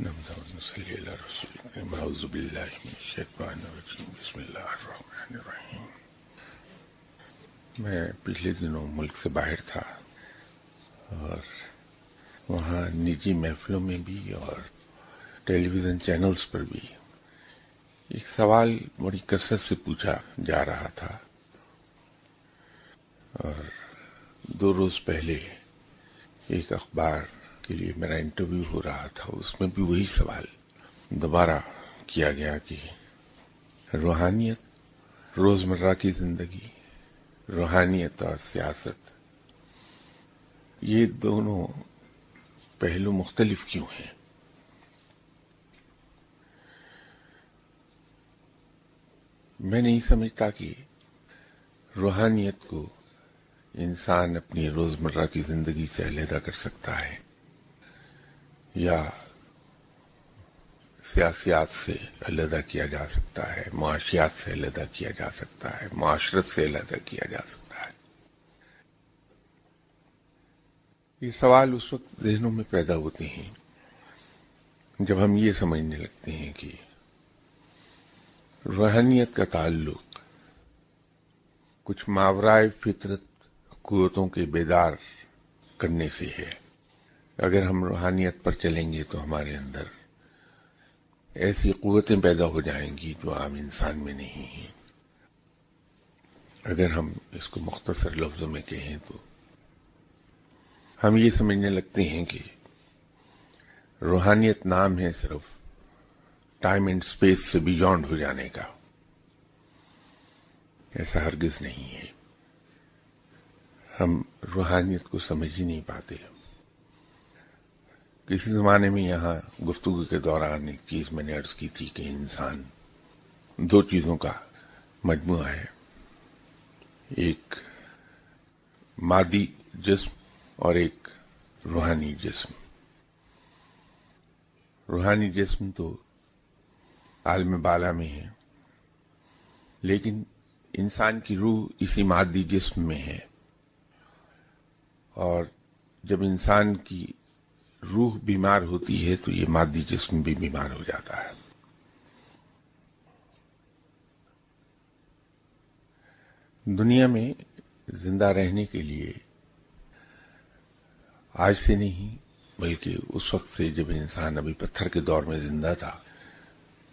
نحمده ونصلي على رسول الكريم اعوذ باللہ من الشیطان الرجیم بسم اللہ الرحمن الرحیم۔ میں پچھلے دنوں ملک سے باہر تھا اور وہاں نجی محفلوں میں بھی اور ٹیلی ویژن چینلز پر بھی ایک سوال بڑی کثرت سے پوچھا جا رہا تھا، اور 2 روز پہلے ایک اخبار کے لیے میرا انٹرویو ہو رہا تھا، اس میں بھی وہی سوال دوبارہ کیا گیا کہ روحانیت، روزمرہ کی زندگی، روحانیت اور سیاست، یہ دونوں پہلو مختلف کیوں ہیں؟ میں نہیں سمجھتا کہ روحانیت کو انسان اپنی روزمرہ کی زندگی سے علیحدہ کر سکتا ہے یا سیاسیات سے علیحدہ کیا جا سکتا ہے، معاشیات سے علیحدہ کیا جا سکتا ہے، معاشرت سے علیحدہ کیا جا سکتا ہے۔ یہ سوال اس وقت ذہنوں میں پیدا ہوتے ہیں جب ہم یہ سمجھنے لگتے ہیں کہ روحانیت کا تعلق کچھ ماورائے فطرت قوتوں کے بیدار کرنے سے ہے۔ اگر ہم روحانیت پر چلیں گے تو ہمارے اندر ایسی قوتیں پیدا ہو جائیں گی جو عام انسان میں نہیں ہیں۔ اگر ہم اس کو مختصر لفظوں میں کہیں تو ہم یہ سمجھنے لگتے ہیں کہ روحانیت نام ہے صرف ٹائم اینڈ اسپیس سے بیونڈ ہو جانے کا۔ ایسا ہرگز نہیں ہے۔ ہم روحانیت کو سمجھ ہی نہیں پاتے۔ کسی زمانے میں یہاں گفتگو کے دوران ایک چیز میں نے عرض کی تھی کہ انسان 2 چیزوں کا مجموعہ ہے، ایک مادی جسم اور ایک روحانی جسم۔ روحانی جسم تو عالم بالا میں ہے، لیکن انسان کی روح اسی مادی جسم میں ہے، اور جب انسان کی روح بیمار ہوتی ہے تو یہ مادی جسم بھی بیمار ہو جاتا ہے۔ دنیا میں زندہ رہنے کے لیے آج سے نہیں بلکہ اس وقت سے جب انسان ابھی پتھر کے دور میں زندہ تھا،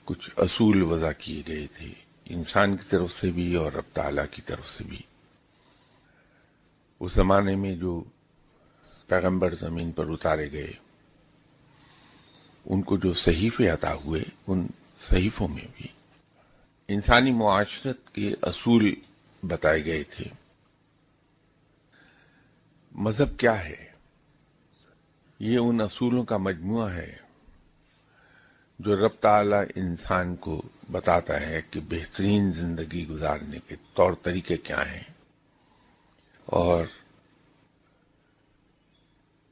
کچھ اصول وضع کیے گئے تھے، انسان کی طرف سے بھی اور رب تعالیٰ کی طرف سے بھی۔ اس زمانے میں جو پیغمبر زمین پر اتارے گئے، ان کو جو صحیفے عطا ہوئے، ان صحیفوں میں بھی انسانی معاشرت کے اصول بتائے گئے تھے۔ مذہب کیا ہے؟ یہ ان اصولوں کا مجموعہ ہے جو رب تعالیٰ انسان کو بتاتا ہے کہ بہترین زندگی گزارنے کے طور طریقے کیا ہیں اور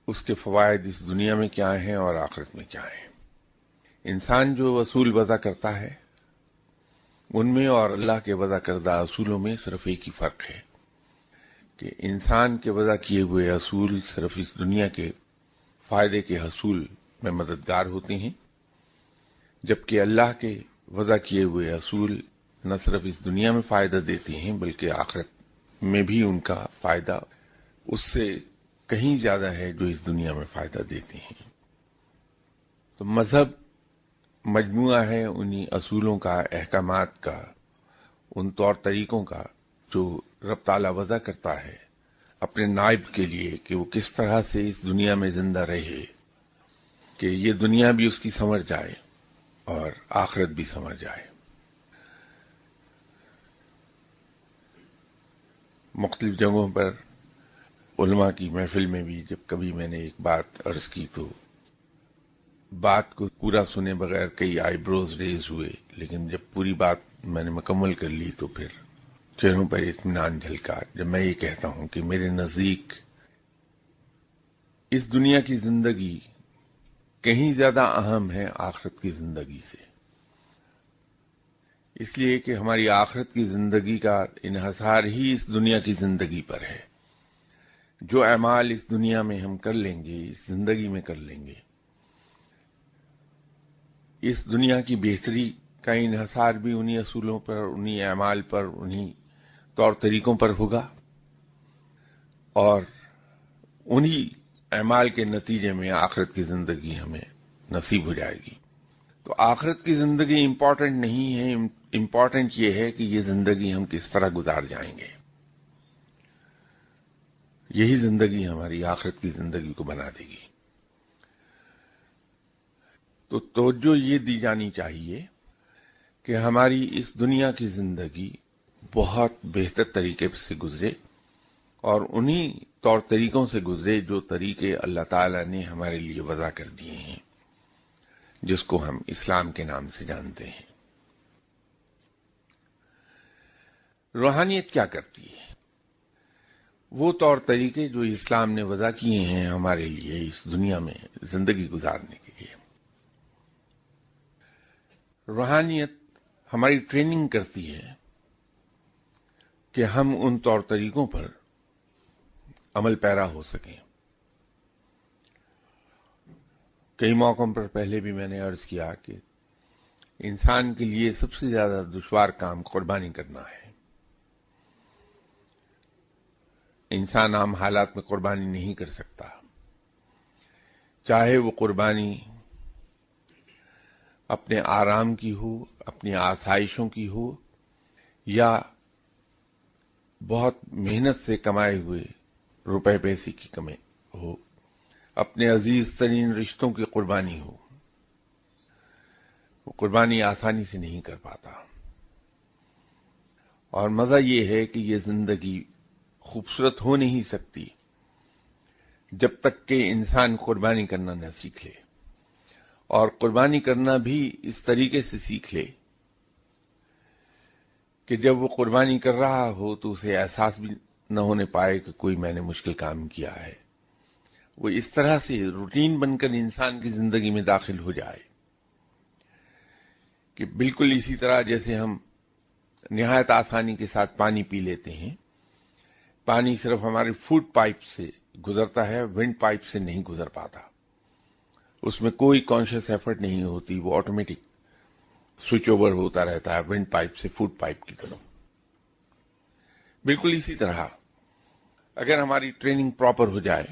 اس کے فوائد اس دنیا میں کیا ہیں اور آخرت میں کیا ہیں۔ انسان جو اصول وضع کرتا ہے ان میں اور اللہ کے وضع کردہ اصولوں میں صرف ایک ہی فرق ہے کہ انسان کے وضع کیے ہوئے اصول صرف اس دنیا کے فائدے کے حصول میں مددگار ہوتے ہیں، جبکہ اللہ کے وضع کیے ہوئے اصول نہ صرف اس دنیا میں فائدہ دیتے ہیں بلکہ آخرت میں بھی ان کا فائدہ اس سے کہیں زیادہ ہے جو اس دنیا میں فائدہ دیتے ہیں۔ تو مذہب مجموعہ ہے انہی اصولوں کا، احکامات کا، ان طور طریقوں کا جو رب تعالیٰ وضع کرتا ہے اپنے نائب کے لیے کہ وہ کس طرح سے اس دنیا میں زندہ رہے کہ یہ دنیا بھی اس کی سنور جائے اور آخرت بھی سنور جائے۔ مختلف جگہوں پر علماء کی محفل میں بھی جب کبھی میں نے ایک بات عرض کی تو بات کو پورا سنے بغیر کئی آئی بروز ریز ہوئے، لیکن جب پوری بات میں نے مکمل کر لی تو پھر چہروں پر اطمینان جھلکا جب میں یہ کہتا ہوں کہ میرے نزدیک اس دنیا کی زندگی کہیں زیادہ اہم ہے آخرت کی زندگی سے، اس لیے کہ ہماری آخرت کی زندگی کا انحصار ہی اس دنیا کی زندگی پر ہے۔ جو اعمال اس دنیا میں ہم کر لیں گے، اس زندگی میں کر لیں گے، اس دنیا کی بہتری کا انحصار بھی انہی اصولوں پر، انہی اعمال پر، انہی طور طریقوں پر ہوگا، اور انہی اعمال کے نتیجے میں آخرت کی زندگی ہمیں نصیب ہو جائے گی۔ تو آخرت کی زندگی امپورٹنٹ نہیں ہے، امپورٹنٹ یہ ہے کہ یہ زندگی ہم کس طرح گزار جائیں گے۔ یہی زندگی ہماری آخرت کی زندگی کو بنا دے گی۔ تو توجہ یہ دی جانی چاہیے کہ ہماری اس دنیا کی زندگی بہت بہتر طریقے سے گزرے، اور انہی طور طریقوں سے گزرے جو طریقے اللہ تعالی نے ہمارے لیے وضع کر دیے ہیں، جس کو ہم اسلام کے نام سے جانتے ہیں۔ روحانیت کیا کرتی ہے؟ وہ طور طریقے جو اسلام نے وضع کیے ہیں ہمارے لیے اس دنیا میں زندگی گزارنے کے لیے۔ روحانیت ہماری ٹریننگ کرتی ہے کہ ہم ان طور طریقوں پر عمل پیرا ہو سکیں۔ کئی موقعوں پر پہلے بھی میں نے عرض کیا کہ انسان کے لیے سب سے زیادہ دشوار کام قربانی کرنا ہے۔ انسان عام حالات میں قربانی نہیں کر سکتا، چاہے وہ قربانی اپنے آرام کی ہو، اپنی آسائشوں کی ہو، یا بہت محنت سے کمائے ہوئے روپے پیسے کی کمی ہو، اپنے عزیز ترین رشتوں کی قربانی ہو۔ وہ قربانی آسانی سے نہیں کر پاتا، اور مزہ یہ ہے کہ یہ زندگی خوبصورت ہو نہیں سکتی جب تک کہ انسان قربانی کرنا نہ سیکھ لے، اور قربانی کرنا بھی اس طریقے سے سیکھ لے کہ جب وہ قربانی کر رہا ہو تو اسے احساس بھی نہ ہونے پائے کہ کوئی میں نے مشکل کام کیا ہے۔ وہ اس طرح سے روٹین بن کر انسان کی زندگی میں داخل ہو جائے کہ بالکل اسی طرح جیسے ہم نہایت آسانی کے ساتھ پانی پی لیتے ہیں۔ پانی صرف ہماری فوڈ پائپ سے گزرتا ہے، ونڈ پائپ سے نہیں گزر پاتا۔ اس میں کوئی کانشیس ایفرٹ نہیں ہوتی، وہ آٹومیٹک سوئچ اوور ہوتا رہتا ہے ونڈ پائپ سے فوڈ پائپ کی طرف۔ بالکل اسی طرح اگر ہماری ٹریننگ پراپر ہو جائے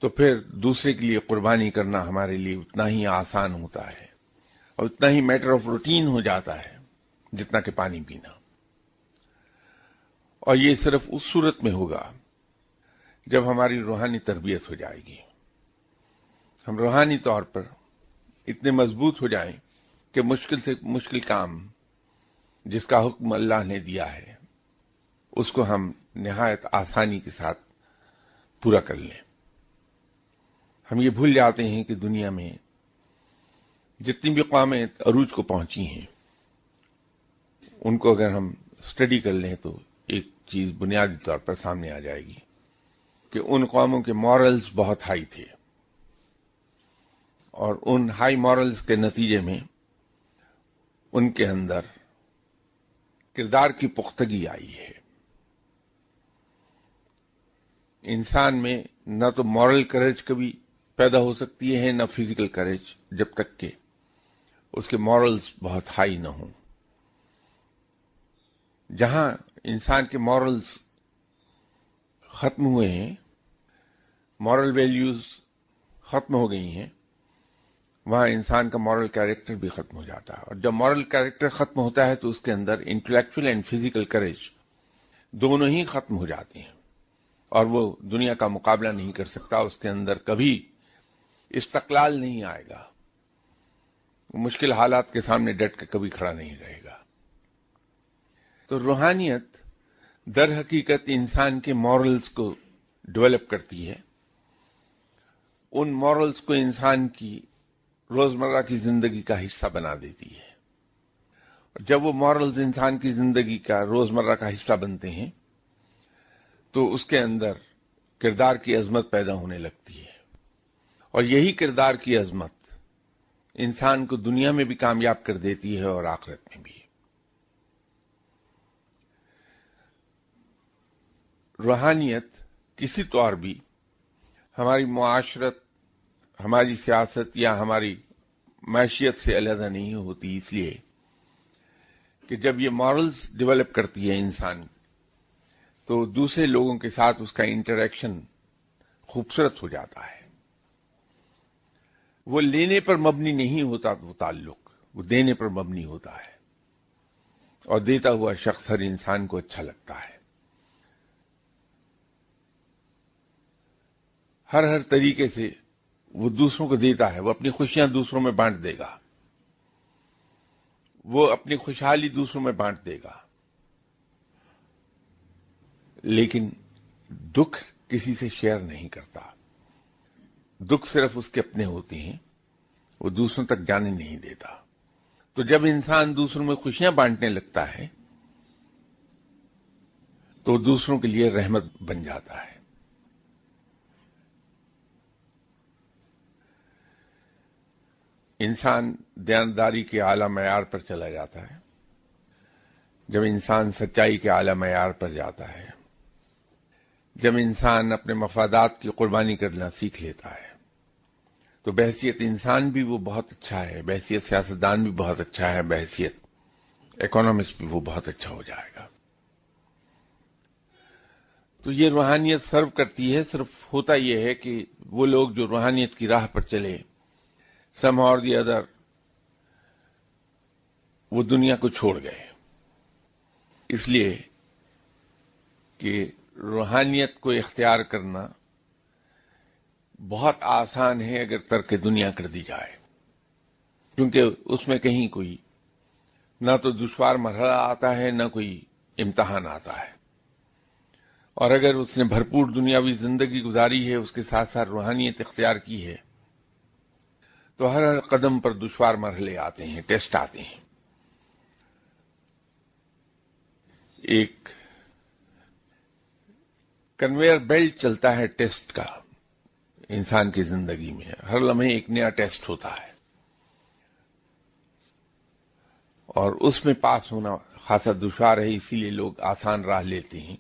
تو پھر دوسرے کے لیے قربانی کرنا ہمارے لیے اتنا ہی آسان ہوتا ہے، اور اتنا ہی میٹر آف روٹین ہو جاتا ہے جتنا کہ پانی پینا۔ اور یہ صرف اس صورت میں ہوگا جب ہماری روحانی تربیت ہو جائے گی، ہم روحانی طور پر اتنے مضبوط ہو جائیں کہ مشکل سے مشکل کام جس کا حکم اللہ نے دیا ہے اس کو ہم نہایت آسانی کے ساتھ پورا کر لیں۔ ہم یہ بھول جاتے ہیں کہ دنیا میں جتنی بھی قومیں عروج کو پہنچی ہیں ان کو اگر ہم اسٹڈی کر لیں تو ایک چیز بنیادی طور پر سامنے آ جائے گی کہ ان قوموں کے مورلز بہت ہائی تھے، اور ان ہائی مورلز کے نتیجے میں ان کے اندر کردار کی پختگی آئی ہے۔ انسان میں نہ تو مورل کریج کبھی پیدا ہو سکتی ہے، نہ فزیکل کریج، جب تک کہ اس کے مورلز بہت ہائی نہ ہوں۔ جہاں انسان کے مورلز ختم ہوئے ہیں، مورل ویلیوز ختم ہو گئی ہیں، وہاں انسان کا مورل کیریکٹر بھی ختم ہو جاتا ہے، اور جب مورل کیریکٹر ختم ہوتا ہے تو اس کے اندر انٹلیکچوئل اینڈ فزیکل کریج دونوں ہی ختم ہو جاتے ہیں، اور وہ دنیا کا مقابلہ نہیں کر سکتا، اس کے اندر کبھی استقلال نہیں آئے گا، وہ مشکل حالات کے سامنے ڈٹ کے کبھی کھڑا نہیں رہے گا۔ تو روحانیت در حقیقت انسان کے مورلز کو ڈیولپ کرتی ہے، ان مورلز کو انسان کی روزمرہ کی زندگی کا حصہ بنا دیتی ہے، اور جب وہ مورلز انسان کی زندگی کا روزمرہ کا حصہ بنتے ہیں تو اس کے اندر کردار کی عظمت پیدا ہونے لگتی ہے، اور یہی کردار کی عظمت انسان کو دنیا میں بھی کامیاب کر دیتی ہے اور آخرت میں بھی۔ روحانیت کسی طور بھی ہماری معاشرت، ہماری سیاست یا ہماری معیشت سے علیحدہ نہیں ہوتی، اس لیے کہ جب یہ مورلز ڈیولپ کرتی ہے انسان تو دوسرے لوگوں کے ساتھ اس کا انٹریکشن خوبصورت ہو جاتا ہے. وہ لینے پر مبنی نہیں ہوتا، وہ تعلق وہ دینے پر مبنی ہوتا ہے، اور دیتا ہوا شخص ہر انسان کو اچھا لگتا ہے. ہر طریقے سے وہ دوسروں کو دیتا ہے، وہ اپنی خوشیاں دوسروں میں بانٹ دے گا، وہ اپنی خوشحالی دوسروں میں بانٹ دے گا، لیکن دکھ کسی سے شیئر نہیں کرتا. دکھ صرف اس کے اپنے ہوتے ہیں، وہ دوسروں تک جانے نہیں دیتا. تو جب انسان دوسروں میں خوشیاں بانٹنے لگتا ہے تو دوسروں کے لیے رحمت بن جاتا ہے. انسان دیانتداری کے اعلی معیار پر چلا جاتا ہے جب انسان سچائی کے اعلی معیار پر جاتا ہے، جب انسان اپنے مفادات کی قربانی کرنا سیکھ لیتا ہے، تو بحیثیت انسان بھی وہ بہت اچھا ہے، بحیثیت سیاستدان بھی بہت اچھا ہے، بحیثیت اکانومسٹ بھی وہ بہت اچھا ہو جائے گا. تو یہ روحانیت سرو کرتی ہے. صرف ہوتا یہ ہے کہ وہ لوگ جو روحانیت کی راہ پر چلے سم اور دی ادر وہ دنیا کو چھوڑ گئے، اس لیے کہ روحانیت کو اختیار کرنا بہت آسان ہے اگر ترک دنیا کر دی جائے، کیونکہ اس میں کہیں کوئی نہ تو دشوار مرحلہ آتا ہے، نہ کوئی امتحان آتا ہے. اور اگر اس نے بھرپور دنیاوی زندگی گزاری ہے، اس کے ساتھ ساتھ روحانیت اختیار کی ہے، تو ہر قدم پر دشوار مرحلے آتے ہیں، ٹیسٹ آتے ہیں. ایک کنویئر بیلٹ چلتا ہے ٹیسٹ کا انسان کی زندگی میں، ہر لمحے ایک نیا ٹیسٹ ہوتا ہے، اور اس میں پاس ہونا خاصا دشوار ہے، اسی لیے لوگ آسان راہ لیتے ہیں.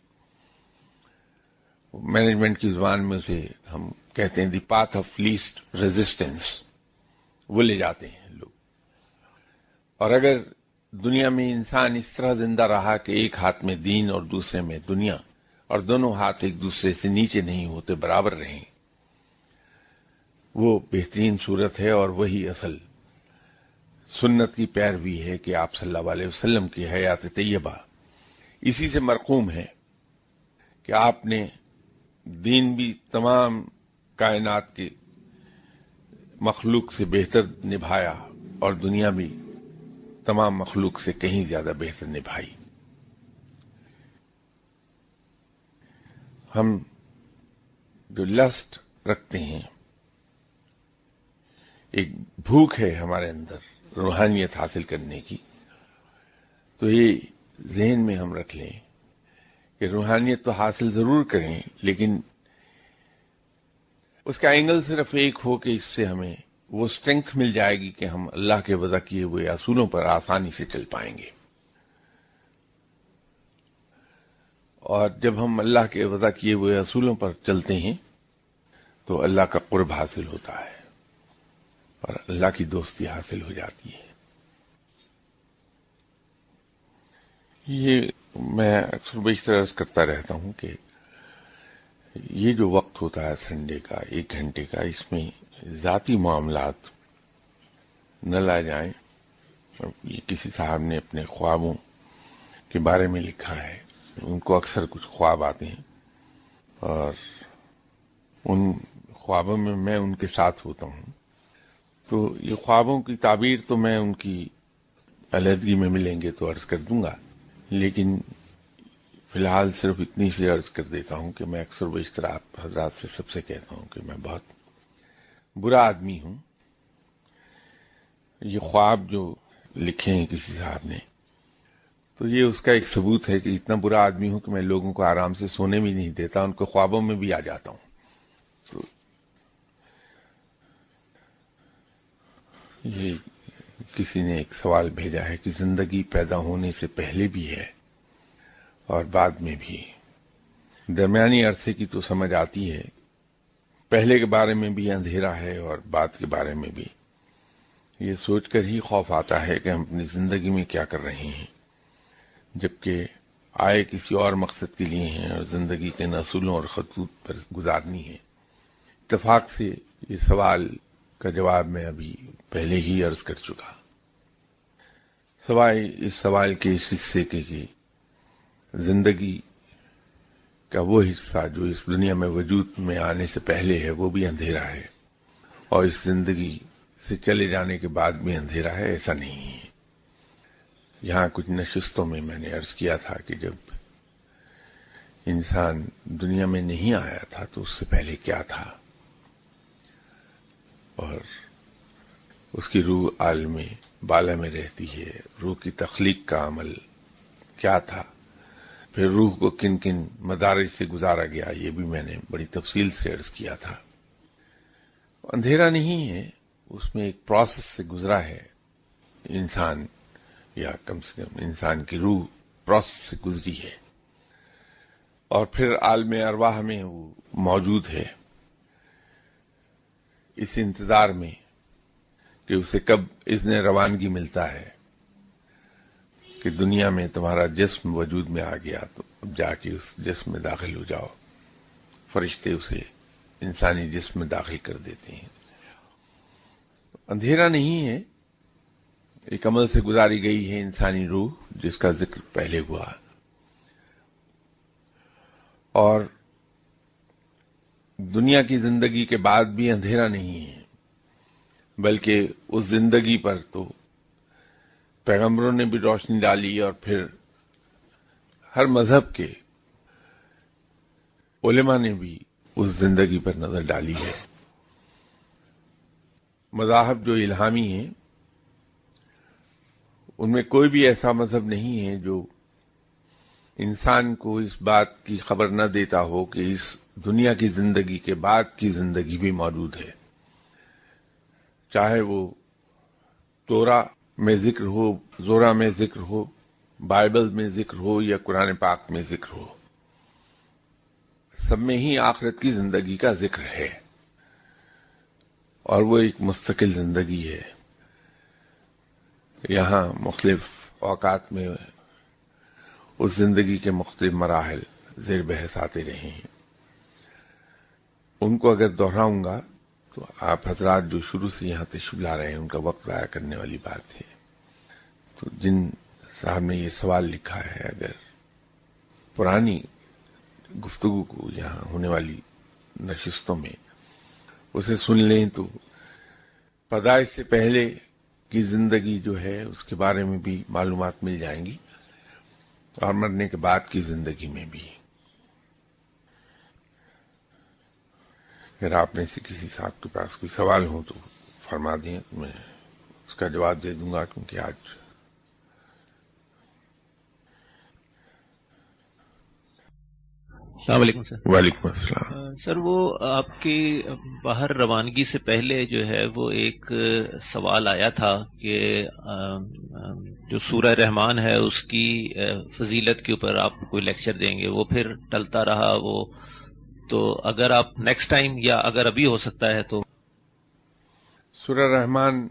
مینجمنٹ کی زبان میں اسے ہم کہتے ہیں the path of least resistance, وہ لے جاتے ہیں لوگ. اور اگر دنیا میں انسان اس طرح زندہ رہا کہ ایک ہاتھ میں دین اور دوسرے میں دنیا، اور دونوں ہاتھ ایک دوسرے سے نیچے نہیں ہوتے، برابر رہیں، وہ بہترین صورت ہے. اور وہی اصل سنت کی پیروی ہے کہ آپ صلی اللہ علیہ وسلم کی حیات طیبہ اسی سے مرقوم ہے کہ آپ نے دین بھی تمام کائنات کی مخلوق سے بہتر نبھایا، اور دنیا بھی تمام مخلوق سے کہیں زیادہ بہتر نبھائی. ہم جو لسٹ رکھتے ہیں، ایک بھوک ہے ہمارے اندر روحانیت حاصل کرنے کی، تو یہ ذہن میں ہم رکھ لیں کہ روحانیت تو حاصل ضرور کریں، لیکن اس کا اینگل صرف ایک ہو کہ اس سے ہمیں وہ اسٹرینگتھ مل جائے گی کہ ہم اللہ کے وضع کیے ہوئے اصولوں پر آسانی سے چل پائیں گے. اور جب ہم اللہ کے وضع کیے ہوئے اصولوں پر چلتے ہیں تو اللہ کا قرب حاصل ہوتا ہے اور اللہ کی دوستی حاصل ہو جاتی ہے. یہ میں اکثر بیشتر عرض کرتا رہتا ہوں کہ یہ جو وقت ہوتا ہے سنڈے کا 1 گھنٹے کا، اس میں ذاتی معاملات نہ لائے جائیں. یہ کسی صاحب نے اپنے خوابوں کے بارے میں لکھا ہے، ان کو اکثر کچھ خواب آتے ہیں اور ان خوابوں میں ان کے ساتھ ہوتا ہوں. تو یہ خوابوں کی تعبیر تو میں ان کی علیحدگی میں ملیں گے تو عرض کر دوں گا، لیکن فی الحال صرف اتنی سی عرض کر دیتا ہوں کہ میں اکثر بیشتر آپ حضرات سے سب سے کہتا ہوں کہ میں بہت برا آدمی ہوں. یہ خواب جو لکھے ہیں کسی صاحب نے، تو یہ اس کا ایک ثبوت ہے کہ اتنا برا آدمی ہوں کہ میں لوگوں کو آرام سے سونے بھی نہیں دیتا، ان کو خوابوں میں بھی آ جاتا ہوں. تو یہ کسی نے ایک سوال بھیجا ہے کہ زندگی پیدا ہونے سے پہلے بھی ہے اور بعد میں بھی، درمیانی عرصے کی تو سمجھ آتی ہے، پہلے کے بارے میں بھی اندھیرا ہے اور بعد کے بارے میں بھی. یہ سوچ کر ہی خوف آتا ہے کہ ہم اپنی زندگی میں کیا کر رہے ہیں، جبکہ آئے کسی اور مقصد کے لیے ہیں اور زندگی کے اصولوں اور خطوط پر گزارنی ہے۔ اتفاق سے یہ سوال کا جواب میں ابھی پہلے ہی عرض کر چکا، سوائے اس سوال کے اس حصے کے کہ زندگی کا وہ حصہ جو اس دنیا میں وجود میں آنے سے پہلے ہے وہ بھی اندھیرا ہے، اور اس زندگی سے چلے جانے کے بعد بھی اندھیرا ہے، ایسا نہیں ہے۔ یہاں کچھ نشستوں میں میں نے عرض کیا تھا کہ جب انسان دنیا میں نہیں آیا تھا تو اس سے پہلے کیا تھا، اور اس کی روح عالم بالا میں رہتی ہے، روح کی تخلیق کا عمل کیا تھا، پھر روح کو کن کن مدارج سے گزارا گیا، یہ بھی میں نے بڑی تفصیل سے عرض کیا تھا۔ اندھیرا نہیں ہے، اس میں ایک پروسیس سے گزرا ہے انسان، یا کم سے کم انسان کی روح پروسیس سے گزری ہے، اور پھر عالم ارواح میں وہ موجود ہے، اس انتظار میں کہ اسے کب اذن روانگی ملتا ہے کہ دنیا میں تمہارا جسم وجود میں آ گیا تو اب جا کے اس جسم میں داخل ہو جاؤ۔ فرشتے اسے انسانی جسم میں داخل کر دیتے ہیں۔ اندھیرا نہیں ہے، ایک عمل سے گزاری گئی ہے انسانی روح جس کا ذکر پہلے ہوا، اور دنیا کی زندگی کے بعد بھی اندھیرا نہیں ہے، بلکہ اس زندگی پر تو پیغمبروں نے بھی روشنی ڈالی، اور پھر ہر مذہب کے علماء نے بھی اس زندگی پر نظر ڈالی ہے۔ مذاہب جو الہامی ہیں ان میں کوئی بھی ایسا مذہب نہیں ہے جو انسان کو اس بات کی خبر نہ دیتا ہو کہ اس دنیا کی زندگی کے بعد کی زندگی بھی موجود ہے، چاہے وہ تورا میں ذکر ہو، زورا میں ذکر ہو، بائبل میں ذکر ہو، یا قرآن پاک میں ذکر ہو، سب میں ہی آخرت کی زندگی کا ذکر ہے، اور وہ ایک مستقل زندگی ہے۔ یہاں مختلف اوقات میں اس زندگی کے مختلف مراحل زیر بحث آتے رہے ہیں، ان کو اگر دہراؤں گا تو آپ حضرات جو شروع سے یہاں تشریف لا رہے ہیں ان کا وقت ضائع کرنے والی بات ہے۔ تو جن صاحب نے یہ سوال لکھا ہے، اگر پرانی گفتگو کو یہاں ہونے والی نشستوں میں اسے سن لیں تو پیدائش سے پہلے کی زندگی جو ہے اس کے بارے میں بھی معلومات مل جائیں گی، اور مرنے کے بعد کی زندگی میں بھی۔ اگر آپ میں سے کسی صاحب کے پاس کوئی سوال ہو تو فرما دیں، میں اس کا جواب دے دوں گا، کیونکہ آج السلام علیکم سر۔ وعلیکم السلام۔ سر وہ آپ کی باہر روانگی سے پہلے جو ہے وہ ایک سوال آیا تھا کہ جو سورہ رحمان ہے اس کی فضیلت کے اوپر آپ کوئی لیکچر دیں گے، وہ پھر ٹلتا رہا وہ، تو اگر آپ نیکسٹ ٹائم یا اگر ابھی ہو سکتا ہے تو۔ سورہ رحمان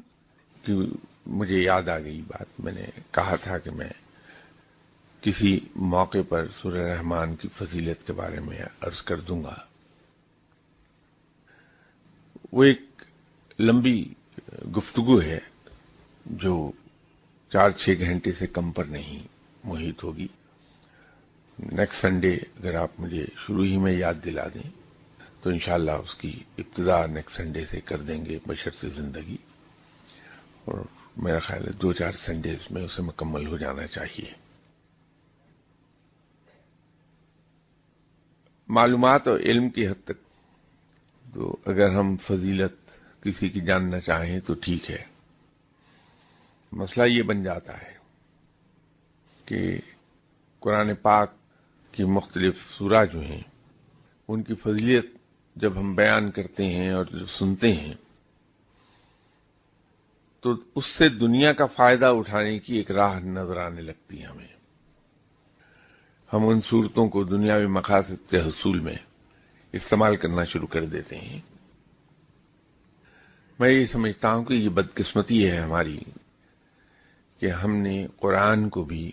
کی مجھے یاد آ گئی بات، میں نے کہا تھا کہ میں کسی موقع پر سورہ رحمان کی فضیلت کے بارے میں عرض کر دوں گا۔ وہ ایک لمبی گفتگو ہے جو 4-6 گھنٹے سے کم پر نہیں محیط ہوگی۔ نیکسٹ سنڈے اگر آپ مجھے شروع ہی میں یاد دلا دیں تو انشاءاللہ اس کی ابتدا نیکسٹ سنڈے سے کر دیں گے بشرط زندگی، اور میرا خیال ہے 2-4 سنڈیز میں اسے مکمل ہو جانا چاہیے۔ معلومات اور علم کی حد تک تو اگر ہم فضیلت کسی کی جاننا چاہیں تو ٹھیک ہے، مسئلہ یہ بن جاتا ہے کہ قرآن پاک کی مختلف سورہ جو ہیں ان کی فضیلت جب ہم بیان کرتے ہیں اور جو سنتے ہیں تو اس سے دنیا کا فائدہ اٹھانے کی ایک راہ نظر آنے لگتی ہے ہمیں۔ ہم ان صورتوں کو دنیاوی مقاصد کے حصول میں استعمال کرنا شروع کر دیتے ہیں، میں یہ سمجھتا ہوں کہ یہ بدقسمتی ہے ہماری کہ ہم نے قرآن کو بھی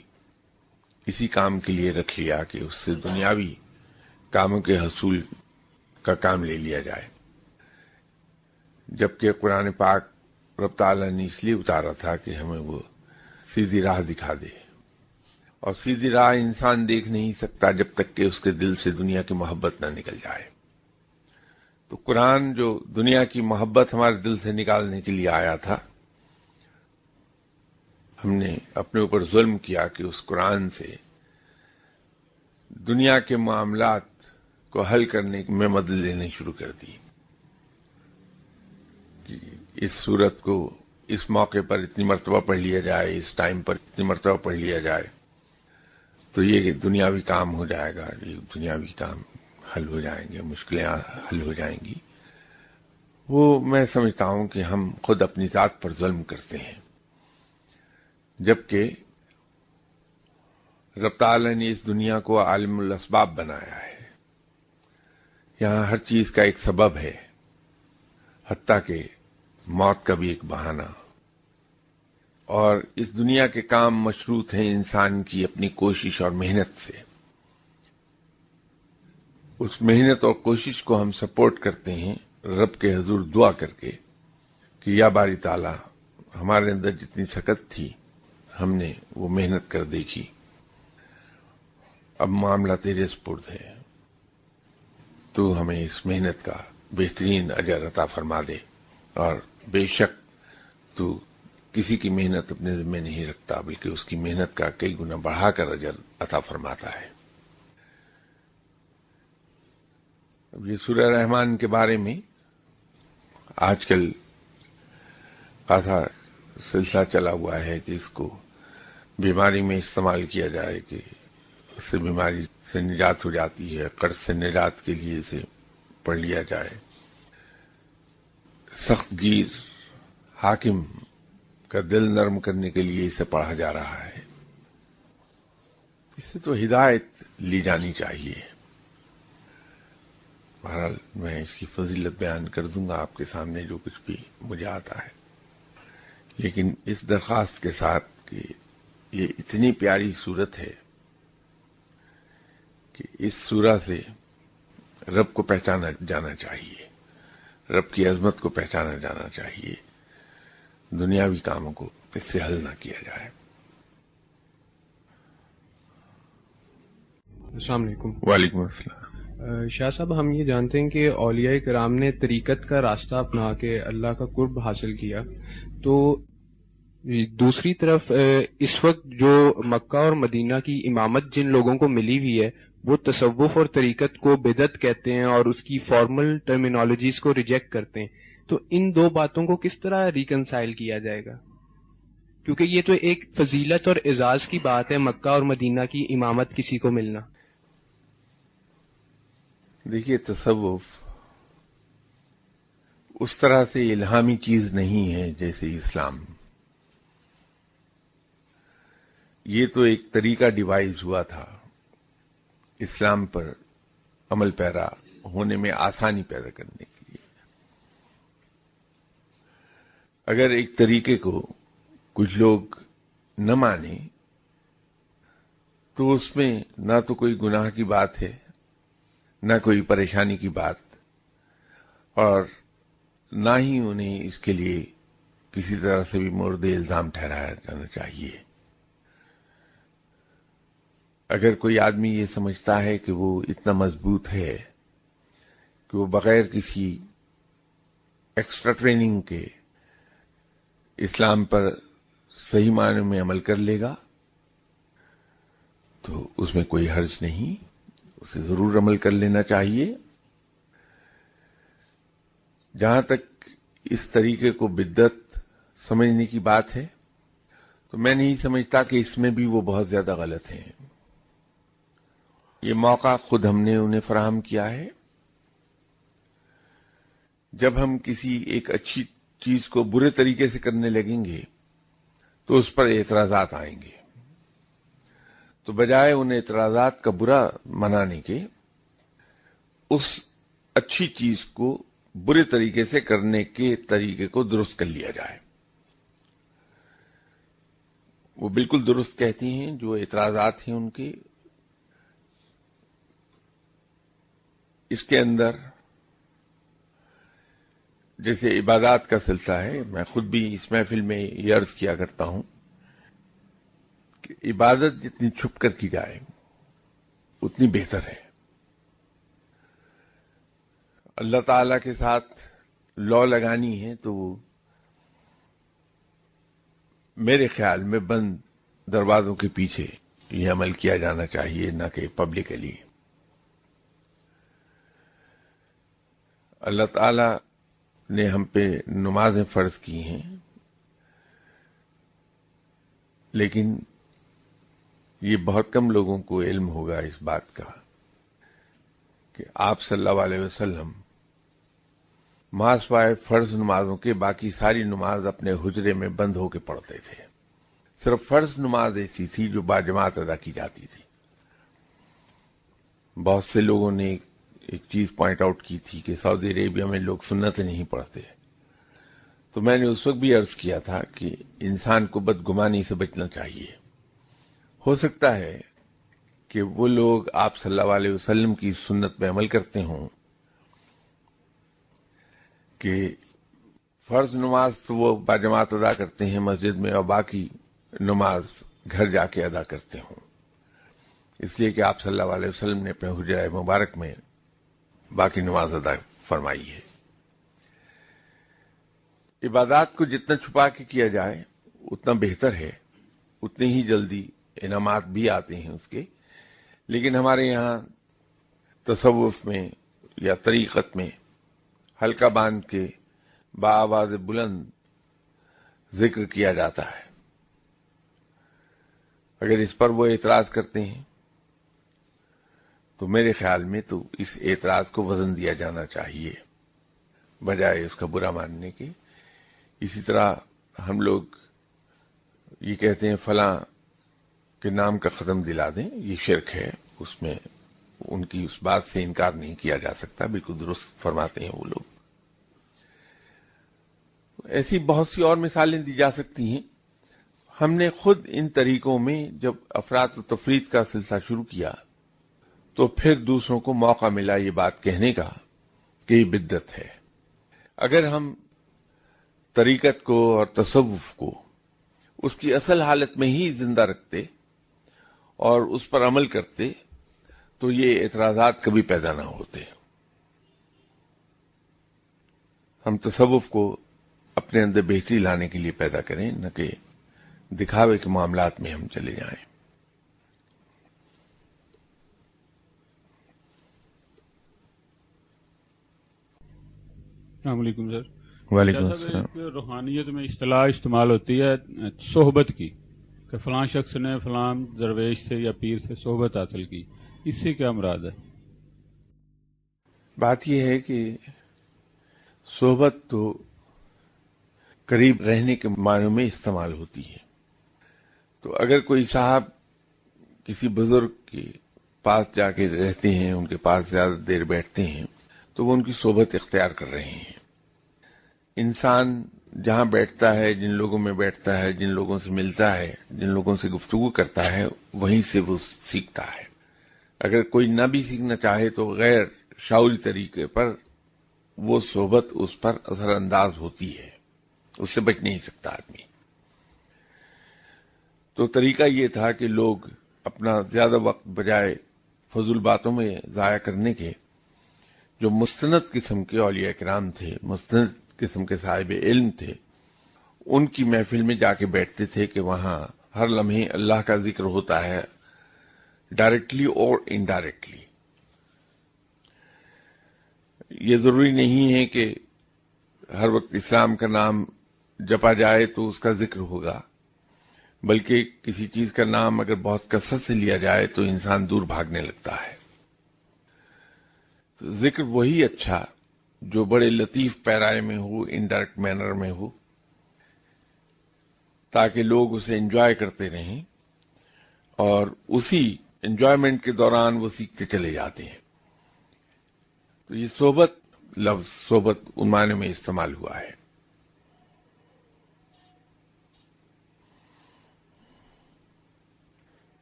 اسی کام کے لیے رکھ لیا کہ اس سے دنیاوی کاموں کے حصول کا کام لے لیا جائے، جبکہ قرآن پاک رب تعالیٰ نے اس لیے اتارا تھا کہ ہمیں وہ سیدھی راہ دکھا دے، اور سیدھی راہ انسان دیکھ نہیں سکتا جب تک کہ اس کے دل سے دنیا کی محبت نہ نکل جائے۔ تو قرآن جو دنیا کی محبت ہمارے دل سے نکالنے کے لیے آیا تھا، ہم نے اپنے اوپر ظلم کیا کہ اس قرآن سے دنیا کے معاملات کو حل کرنے میں مدد لینا شروع کر دی کہ اس صورت کو اس موقع پر اتنی مرتبہ پڑھ لیا جائے، اس ٹائم پر اتنی مرتبہ پڑھ لیا جائے تو یہ دنیاوی کام ہو جائے گا، یہ دنیاوی کام حل ہو جائیں گے، مشکلیں حل ہو جائیں گی۔ وہ میں سمجھتا ہوں کہ ہم خود اپنی ذات پر ظلم کرتے ہیں، جبکہ رب تعالیٰ نے اس دنیا کو عالم الاسباب بنایا ہے۔ یہاں ہر چیز کا ایک سبب ہے، حتیٰ کہ موت کا بھی ایک بہانہ، اور اس دنیا کے کام مشروط ہیں انسان کی اپنی کوشش اور محنت سے۔ اس محنت اور کوشش کو ہم سپورٹ کرتے ہیں رب کے حضور دعا کر کے کہ یا باری تعالیٰ، ہمارے اندر جتنی سخت تھی ہم نے وہ محنت کر دیکھی، اب معاملہ تیرے سپرد ہے، تو ہمیں اس محنت کا بہترین اجر عطا فرما دے، اور بے شک تو کسی کی محنت اپنے ذمہ نہیں رکھتا بلکہ اس کی محنت کا کئی گنا بڑھا کر اجر عطا فرماتا ہے۔ اب یہ سورہ رحمان کے بارے میں آج کل خاصا سلسلہ چلا ہوا ہے کہ اس کو بیماری میں استعمال کیا جائے کہ اس سے بیماری سے نجات ہو جاتی ہے، قرض سے نجات کے لیے اسے پڑھ لیا جائے۔ سخت گیر حاکم کا دل نرم کرنے کے لیے اسے پڑھا جا رہا ہے۔ اس سے تو ہدایت لی جانی چاہیے۔ بہرحال میں اس کی فضیلت بیان کر دوں گا آپ کے سامنے جو کچھ بھی مجھے آتا ہے، لیکن اس درخواست کے ساتھ کہ یہ اتنی پیاری صورت ہے کہ اس سورہ سے رب کو پہچانا جانا چاہیے، رب کی عظمت کو پہچانا جانا چاہیے، دنیاوی کاموں کو اس سے حل نہ کیا جائے۔ السلام علیکم۔ وعلیکم السلام۔ شاہ صاحب، ہم یہ جانتے ہیں کہ اولیاء کرام نے طریقت کا راستہ اپنا کے اللہ کا قرب حاصل کیا، تو دوسری طرف اس وقت جو مکہ اور مدینہ کی امامت جن لوگوں کو ملی ہوئی ہے وہ تصوف اور طریقت کو بدعت کہتے ہیں اور اس کی فارمل ٹرمینالوجیز کو ریجیکٹ کرتے ہیں، تو ان دو باتوں کو کس طرح ریکنسائل کیا جائے گا؟ کیونکہ یہ تو ایک فضیلت اور اعزاز کی بات ہے، مکہ اور مدینہ کی امامت کسی کو ملنا۔ دیکھیے، تصوف اس طرح سے الہامی چیز نہیں ہے جیسے اسلام۔ یہ تو ایک طریقہ ڈیوائز ہوا تھا اسلام پر عمل پیرا ہونے میں آسانی پیدا کرنے کے لیے۔ اگر ایک طریقے کو کچھ لوگ نہ مانیں تو اس میں نہ تو کوئی گناہ کی بات ہے، نہ کوئی پریشانی کی بات، اور نہ ہی انہیں اس کے لیے کسی طرح سے بھی مورد الزام ٹھہرایا جانا چاہیے۔ اگر کوئی آدمی یہ سمجھتا ہے کہ وہ اتنا مضبوط ہے کہ وہ بغیر کسی ایکسٹرا ٹریننگ کے اسلام پر صحیح معنی میں عمل کر لے گا تو اس میں کوئی حرج نہیں، اسے ضرور عمل کر لینا چاہیے۔ جہاں تک اس طریقے کو بدعت سمجھنے کی بات ہے تو میں نہیں سمجھتا کہ اس میں بھی وہ بہت زیادہ غلط ہیں۔ یہ موقع خود ہم نے انہیں فراہم کیا ہے۔ جب ہم کسی ایک اچھی چیز کو برے طریقے سے کرنے لگیں گے تو اس پر اعتراضات آئیں گے، تو بجائے ان اعتراضات کا برا منانے کے اس اچھی چیز کو برے طریقے سے کرنے کے طریقے کو درست کر لیا جائے۔ وہ بالکل درست کہتی ہیں، جو اعتراضات ہیں ان کے، اس کے اندر جیسے عبادات کا سلسلہ ہے، میں خود بھی اس محفل میں یہ عرض کیا کرتا ہوں کہ عبادت جتنی چھپ کر کی جائے اتنی بہتر ہے۔ اللہ تعالی کے ساتھ لو لگانی ہے تو وہ میرے خیال میں بند دروازوں کے پیچھے یہ عمل کیا جانا چاہیے، نہ کہ پبلکلی۔ اللہ تعالی نے ہم پہ نمازیں فرض کی ہیں، لیکن یہ بہت کم لوگوں کو علم ہوگا اس بات کا کہ آپ صلی اللہ علیہ وسلم ماں سوائے فرض نمازوں کے باقی ساری نماز اپنے حجرے میں بند ہو کے پڑھتے تھے۔ صرف فرض نماز ایسی تھی جو باجماعت ادا کی جاتی تھی۔ بہت سے لوگوں نے ایک چیز پوائنٹ آؤٹ کی تھی کہ سعودی عربیہ میں لوگ سنتیں نہیں پڑھتے، تو میں نے اس وقت بھی عرض کیا تھا کہ انسان کو بدگمانی سے بچنا چاہیے۔ ہو سکتا ہے کہ وہ لوگ آپ صلی اللہ علیہ وسلم کی سنت پہ عمل کرتے ہوں کہ فرض نماز تو وہ باجماعت ادا کرتے ہیں مسجد میں، اور باقی نماز گھر جا کے ادا کرتے ہوں، اس لیے کہ آپ صلی اللہ علیہ وسلم نے اپنے حجرہ مبارک میں باقی نماز ادا فرمائی ہے۔ عبادات کو جتنا چھپا کے کیا جائے اتنا بہتر ہے، اتنے ہی جلدی انعامات بھی آتے ہیں اس کے۔ لیکن ہمارے یہاں تصوف میں یا طریقت میں حلقہ باندھ کے بآواز بلند ذکر کیا جاتا ہے۔ اگر اس پر وہ اعتراض کرتے ہیں تو میرے خیال میں تو اس اعتراض کو وزن دیا جانا چاہیے بجائے اس کا برا ماننے کے۔ اسی طرح ہم لوگ یہ کہتے ہیں فلاں کے نام کا ختم دلا دیں، یہ شرک ہے، اس میں ان کی اس بات سے انکار نہیں کیا جا سکتا، بالکل درست فرماتے ہیں وہ لوگ۔ ایسی بہت سی اور مثالیں دی جا سکتی ہیں۔ ہم نے خود ان طریقوں میں جب افراط و تفریط کا سلسلہ شروع کیا تو پھر دوسروں کو موقع ملا یہ بات کہنے کا کہ یہ بدعت ہے۔ اگر ہم طریقت کو اور تصوف کو اس کی اصل حالت میں ہی زندہ رکھتے اور اس پر عمل کرتے تو یہ اعتراضات کبھی پیدا نہ ہوتے۔ ہم تصوف کو اپنے اندر بہتری لانے کے لیے پیدا کریں، نہ کہ دکھاوے کے معاملات میں ہم چلے جائیں۔ السلام علیکم سر۔ وعلیکم صاحب، السلام۔ ایک روحانیت میں اصطلاح استعمال ہوتی ہے صحبت کی، کہ فلاں شخص نے فلاں درویش سے یا پیر سے صحبت حاصل کی، اس سے کیا مراد ہے؟ بات یہ ہے کہ صحبت تو قریب رہنے کے معنی میں استعمال ہوتی ہے۔ تو اگر کوئی صاحب کسی بزرگ کے پاس جا کے رہتے ہیں، ان کے پاس زیادہ دیر بیٹھتے ہیں، تو وہ ان کی صحبت اختیار کر رہے ہیں۔ انسان جہاں بیٹھتا ہے، جن لوگوں میں بیٹھتا ہے، جن لوگوں سے ملتا ہے، جن لوگوں سے گفتگو کرتا ہے، وہیں سے وہ سیکھتا ہے۔ اگر کوئی نہ بھی سیکھنا چاہے تو غیر شعوری طریقے پر وہ صحبت اس پر اثر انداز ہوتی ہے، اس سے بچ نہیں سکتا آدمی۔ تو طریقہ یہ تھا کہ لوگ اپنا زیادہ وقت بجائے فضول باتوں میں ضائع کرنے کے، جو مستند قسم کے اولیاء کرام تھے، مستند قسم کے صاحب علم تھے، ان کی محفل میں جا کے بیٹھتے تھے کہ وہاں ہر لمحے اللہ کا ذکر ہوتا ہے، ڈائریکٹلی اور انڈائریکٹلی۔ یہ ضروری نہیں ہے کہ ہر وقت اسلام کا نام جپا جائے تو اس کا ذکر ہوگا، بلکہ کسی چیز کا نام اگر بہت کثرت سے لیا جائے تو انسان دور بھاگنے لگتا ہے۔ تو ذکر وہی اچھا جو بڑے لطیف پیرائے میں ہو، انڈائریکٹ مینر میں ہو، تاکہ لوگ اسے انجوائے کرتے رہیں اور اسی انجوائمنٹ کے دوران وہ سیکھتے چلے جاتے ہیں۔ تو یہ صحبت لفظ صحبت ان معنی میں استعمال ہوا ہے.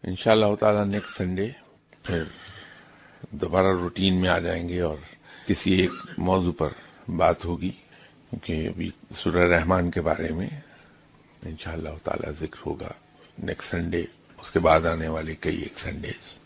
انشاءاللہ تعالی نیکسٹ سنڈے پھر دوبارہ روٹین میں آ جائیں گے اور کسی ایک موضوع پر بات ہوگی، کیونکہ ابھی سورہ رحمان کے بارے میں انشاءاللہ تعالی ذکر ہوگا نیکسٹ سنڈے، اس کے بعد آنے والے کئی ایک سنڈیز.